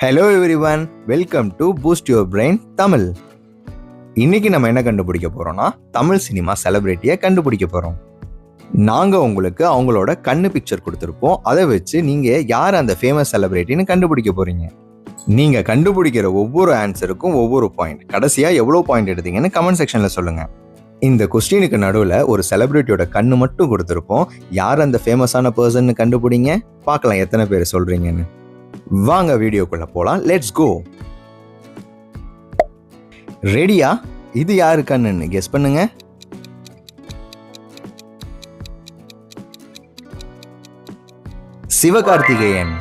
Hello everyone, welcome to boost your brain Tamil. இன்னைக்கு நம்ம என்ன கண்டுபிடிக்க போறோம்னா தமிழ் சினிமா செலிபிரிட்டியை கண்டுபிடிக்க போறோம். நாங்கள் உங்களுக்கு அவங்களோட கண்ணு பிக்சர் கொடுத்துருப்போம். அதை வச்சு நீங்கள் யார் அந்த ஃபேமஸ் செலிபிரிட்டின்னு கண்டுபிடிக்க போறீங்க. நீங்கள் கண்டுபிடிக்கிற ஒவ்வொரு ஆன்சருக்கும் ஒவ்வொரு பாயிண்ட். கடைசியாக எவ்வளோ பாயிண்ட் எடுத்தீங்கன்னு கமெண்ட் செக்ஷனில் சொல்லுங்கள். இந்த கொஸ்டினுக்கு நடுவில் ஒரு செலிபிரிட்டியோட கண்ணு மட்டும் கொடுத்துருப்போம். யார் அந்த ஃபேமஸான பர்சன் கண்டுபிடிங்க. பார்க்கலாம் எத்தனை பேர் சொல்றீங்கன்னு. வாங்க வீடியோக்குள்ள போலாம். Let's go. ரெடியா? இது யாரு கண்ணுன்னு கெஸ் பண்ணுங்க. சிவகார்த்திகேயன்.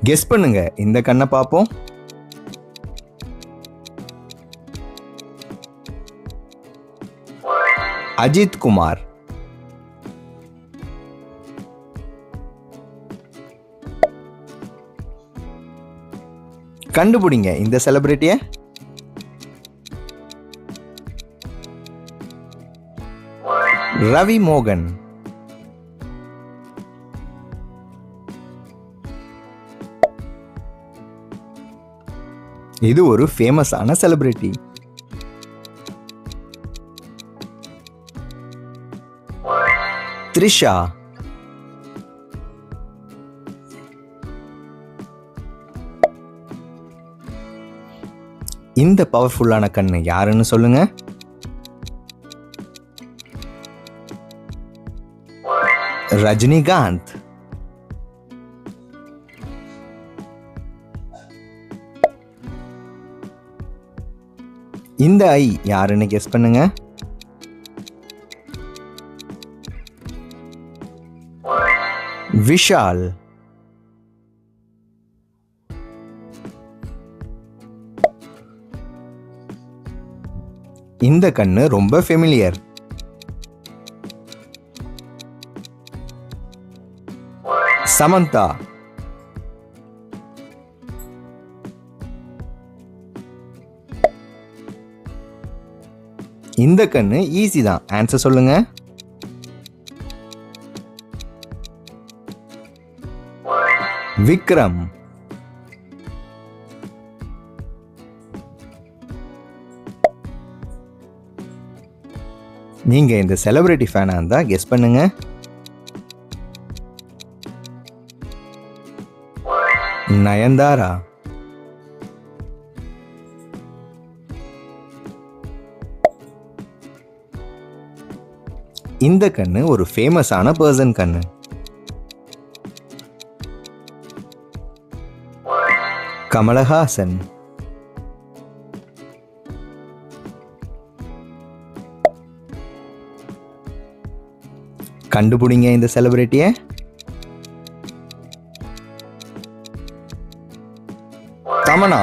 கெஸ் பண்ணுங்க, இந்த கண்ணை பார்ப்போம். அஜித் குமார். கண்டுபிடிங்க இந்த செலிபிரிட்டிய. ரவி மோகன். இது ஒரு ஃபேமஸான செலிபிரிட்டி. த்ரிஷா. இந்த பவர்ஃபுல்லான கண்ணு யாருன்னு சொல்லுங்க. ரஜினிகாந்த். இந்த ஐ யாருன்னு கெஸ் பண்ணுங்க. விஷால். இந்த கண்ணு ரொம்ப ஃபெமிலியர். சமந்தா. இந்த கண்ணு ஈஸி தான். ஆன்சர் சொல்லுங்க. விக்ரம். நீங்க இந்த செலிபிரிட்டி ஃபேனா இருந்தா கெஸ் பண்ணுங்க. நயன்தாரா. இந்த கண்ணு ஒரு ஃபேமஸான பர்சன் கண்ணு. கமலஹாசன். கண்டுபிடிங்க இந்த செலிபிரிட்டிய. தமன்னா.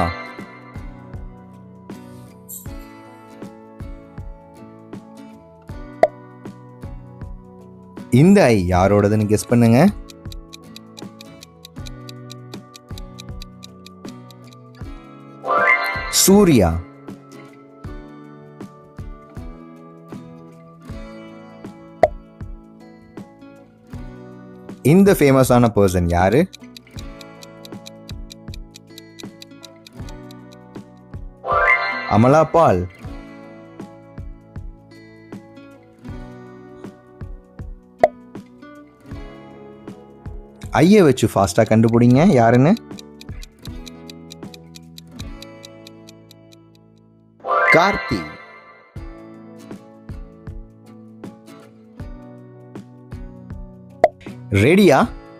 இந்த ஐ யாரோடதுன்னு கெஸ் பண்ணுங்க. சூர்யா. இந்த ஃபேமஸான பர்சன் யாரு? அமலா பால். ஐய வச்சு ஃபாஸ்டா கண்டுபிடிங்க யாருன்னு. கார்த்தி. ரெடியா?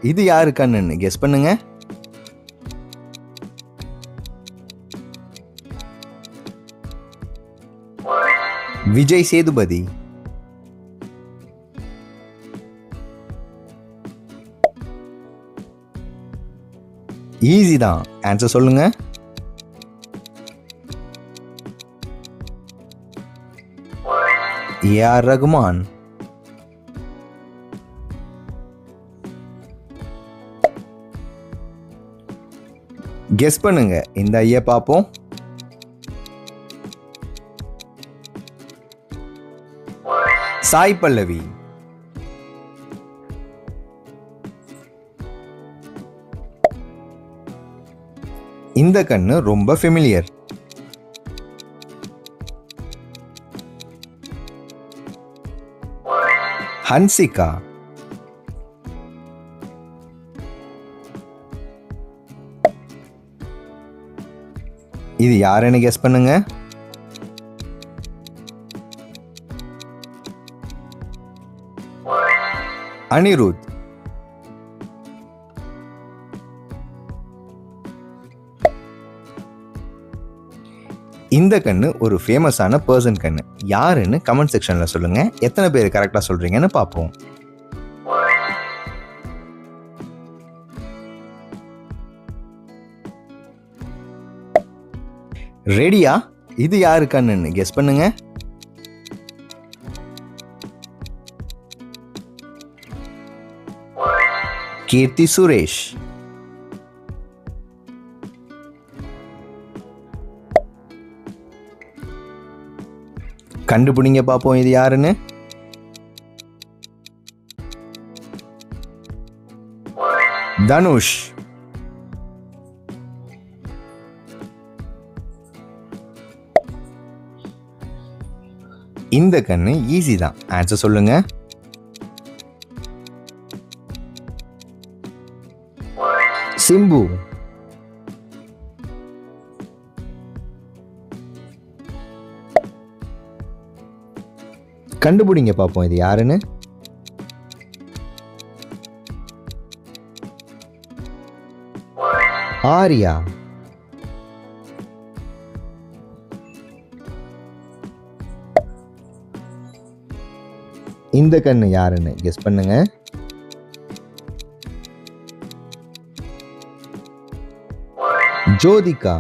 இது யாரு கண்ணுன்னு கெஸ் பண்ணுங்க. விஜய் சேதுபதி. ஈஸி தான். ஆன்சர் சொல்லுங்க. ஏஆர் ரகுமான். கெஸ் பண்ணுங்க இந்த ஐயா பார்ப்போம். சாய் பல்லவி. இந்த கண்ணு ரொம்ப ஃபெமிலியர். ஹன்சிகா. இது யாருன்னு கெஸ் பண்ணுங்க. அனிருத். இந்த கண்ணு ஒரு ஃபேமஸான பர்சன் கண்ணு. யாருன்னு கமெண்ட் செக்ஷன்ல சொல்லுங்க. எத்தனை பேர் கரெக்டா சொல்றீங்கன்னு பார்ப்போம். ரெடியா? இது யாரு கண்ணுன்னு கெஸ் பண்ணுங்க. கீர்த்தி சுரேஷ். கண்டுபிடிங்க பாப்போம் இது யாருன்னு. தனுஷ். இந்த கண்ணு ஈஸி தான். ஆன்சர் சொல்லுங்க. சிம்பு. கண்டுபிடிங்க பாப்போம் இது யாருன்னு. ஆர்யா. இந்த கண்ணு யாருன்னு கெஸ் பண்ணுங்க. ஜோதிகா.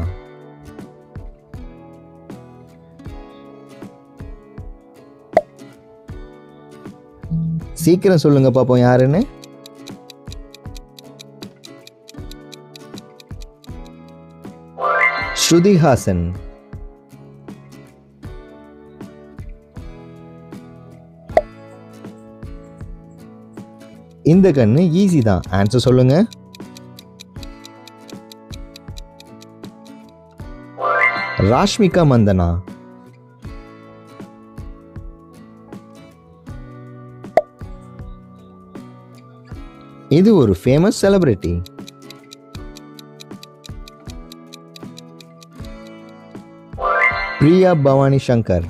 சீக்கிரம் சொல்லுங்க பாப்போம் யாருன்னு. ஸ்ருதிஹாசன். இந்த கண்ணு ஈஸி தான். ஆன்சர் சொல்லுங்க. ராஷ்மிகா மந்தனா. இது ஒரு famous celebrity. Priya Bhavani Shankar.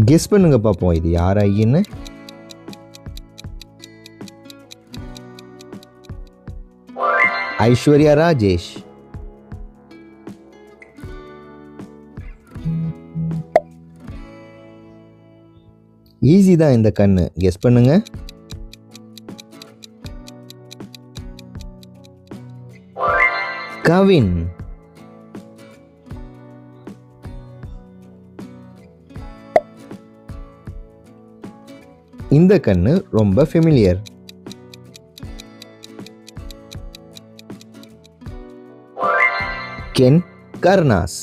Guess பண்ணுங்க பாப்போம் இது யார் ஐயன்னு. ஐஸ்வர்யா ராஜேஷ். ஈஸி தான் இந்த கண்ணு. கெஸ் பண்ணுங்க. கவின். இந்த கண்ணு ரொம்ப ஃபெமிலியர். கென் கர்னாஸ்.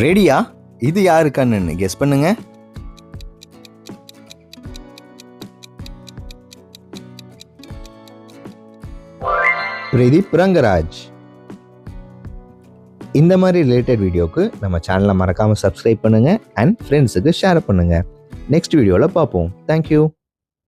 ரெடியா? இது யாரு கண்ணுன்னு கெஸ் பண்ணுங்க. பிரதீப் ரங்கராஜ். இந்த மாதிரி ரிலேட்டட் வீடியோக்கு நம்ம சேனலை மறக்காம சப்ஸ்கிரைப் பண்ணுங்க அண்ட் ஃப்ரெண்ட்ஸுக்கு ஷேர் பண்ணுங்க. நெக்ஸ்ட் வீடியோவில் பார்ப்போம். தேங்க்யூ.